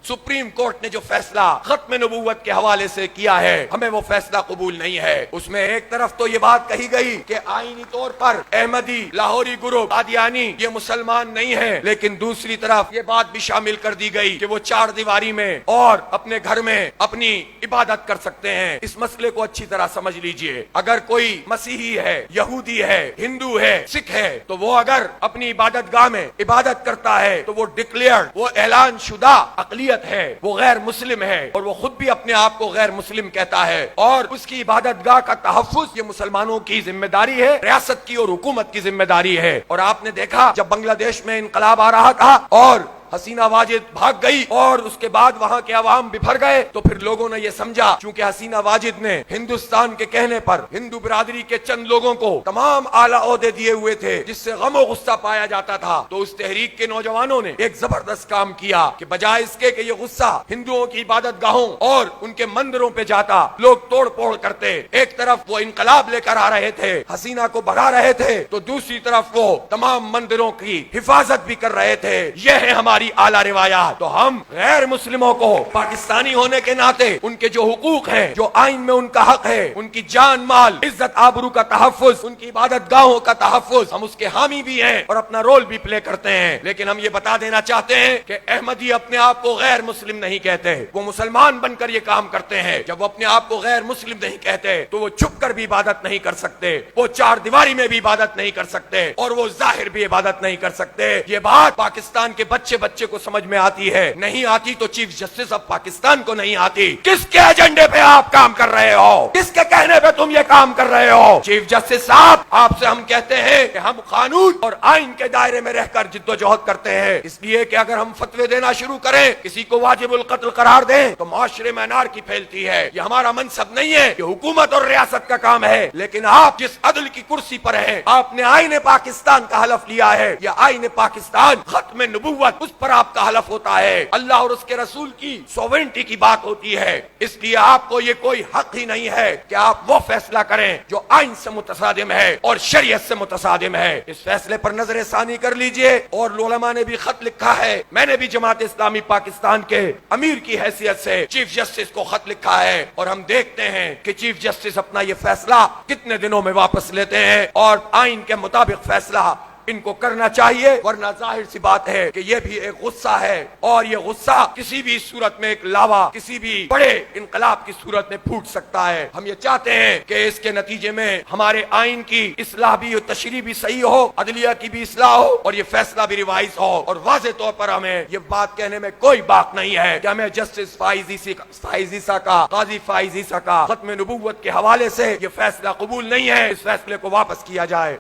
Supreme court نے جو فیصلہ ختم نبوت کے حوالے سے کیا ہے ہمیں وہ فیصلہ قبول نہیں ہے۔ اس میں ایک طرف تو یہ بات کہی گئی کہ آئینی طور پر احمدی لاہوری گروپ قادیانی یہ مسلمان نہیں ہے، لیکن دوسری طرف یہ بات بھی شامل کر دی گئی کہ وہ چار دیواری میں اور اپنے گھر میں اپنی عبادت کر سکتے ہیں۔ اس مسئلے کو اچھی طرح سمجھ لیجئے، اگر کوئی مسیحی ہے، یہودی ہے، ہندو ہے، سکھ ہے، تو وہ اگر اپنی عبادت گاہ میں عبادت کرتا ہے تو وہ ڈکلیئرڈ، وہ اعلان شدہ اقلیت ہے، وہ غیر مسلم ہے، اور وہ خود بھی اپنے آپ کو غیر مسلم کہتا ہے، اور اس کی عبادت گاہ کا تحفظ یہ مسلمانوں کی ذمہ داری ہے، ریاست کی اور حکومت کی ذمہ داری ہے۔ اور آپ نے دیکھا جب بنگلہ دیش میں انقلاب آ رہا تھا اور حسینہ واجد بھاگ گئی اور اس کے بعد وہاں کے عوام بپھر گئے، تو پھر لوگوں نے یہ سمجھا چونکہ حسینہ واجد نے ہندوستان کے کہنے پر ہندو برادری کے چند لوگوں کو تمام اعلیٰ عہدے دیے ہوئے تھے جس سے غم و غصہ پایا جاتا تھا، تو اس تحریک کے نوجوانوں نے ایک زبردست کام کیا کہ بجائے اس کے کہ یہ غصہ ہندوؤں کی عبادت گاہوں اور ان کے مندروں پہ جاتا، لوگ توڑ پھوڑ کرتے، ایک طرف وہ انقلاب لے کر آ رہے تھے، حسینہ کو بھگا رہے تھے، تو دوسری طرف وہ تمام مندروں کی حفاظت بھی کر رہے تھے۔ یہ ہے ہماری اعلیٰ روایات۔ تو ہم غیر مسلموں کو پاکستانی ہونے کے ناطے ان کے جو حقوق ہیں، جو آئین میں ان کا حق ہے، ان کی جان مال عزت آبرو کا تحفظ، ان کی عبادت گاہوں کا تحفظ، ہم اس کے حامی بھی ہیں اور اپنا رول بھی پلے کرتے ہیں۔ لیکن ہم یہ بتا دینا چاہتے ہیں کہ احمدی اپنے آپ کو غیر مسلم نہیں کہتے، وہ مسلمان بن کر یہ کام کرتے ہیں۔ جب وہ اپنے آپ کو غیر مسلم نہیں کہتے تو وہ چھپ کر بھی عبادت نہیں کر سکتے، وہ چار دیواری میں بھی عبادت نہیں کر سکتے، اور وہ ظاہر بھی عبادت نہیں کر سکتے۔ یہ بات پاکستان کے بچے کو سمجھ میں آتی ہے، نہیں آتی تو چیف جسٹس آف پاکستان کو نہیں آتی۔ کس کے ایجنڈے پہ آپ کام کر رہے ہو؟ کس کے کہنے پہ تم یہ کام کر رہے ہو؟ چیف جسٹس صاحب، آپ سے ہم کہتے ہیں کہ ہم قانون اور آئین کے دائرے میں رہ کر جد و جہد کرتے ہیں، اس لیے کہ اگر ہم فتوے دینا شروع کریں، کسی کو واجب القتل قرار دیں تو معاشرے میں انارکی پھیلتی ہے۔ یہ ہمارا منصب نہیں ہے، یہ حکومت اور ریاست کا کام ہے۔ لیکن آپ جس عدل کی کرسی پر ہیں، آپ نے آئین پاکستان کا حلف لیا ہے، یہ آئین پاکستان ختم نبوت، اس پر آپ کا حلف ہوتا ہے، اللہ اور اس کے رسول کی سوورنٹی کی بات ہوتی ہے۔ اس لیے آپ کو یہ کوئی حق ہی نہیں ہے کہ آپ وہ فیصلہ کریں جو آئین سے متصادم ہے اور شریعت سے متصادم ہے۔ اس فیصلے پر نظر ثانی کر لیجئے، اور علماء نے بھی خط لکھا ہے، میں نے بھی جماعت اسلامی پاکستان کے امیر کی حیثیت سے چیف جسٹس کو خط لکھا ہے، اور ہم دیکھتے ہیں کہ چیف جسٹس اپنا یہ فیصلہ کتنے دنوں میں واپس لیتے ہیں، اور آئین کے مطابق فیصلہ ان کو کرنا چاہیے، ورنہ ظاہر سی بات ہے کہ یہ بھی ایک غصہ ہے، اور یہ غصہ کسی بھی صورت میں ایک لاوا کسی بھی بڑے انقلاب کی صورت میں پھوٹ سکتا ہے۔ ہم یہ چاہتے ہیں کہ اس کے نتیجے میں ہمارے آئین کی اصلاح بھی اور تشریح بھی صحیح ہو، عدلیہ کی بھی اصلاح ہو، اور یہ فیصلہ بھی ریوائز ہو، اور واضح طور پر ہمیں یہ بات کہنے میں کوئی باک نہیں ہے کہ ہمیں جسٹس فائز عیسیٰ کا، قاضی فائز عیسیٰ کا ختم نبوت کے حوالے سے یہ فیصلہ قبول نہیں ہے، اس فیصلے کو واپس کیا جائے۔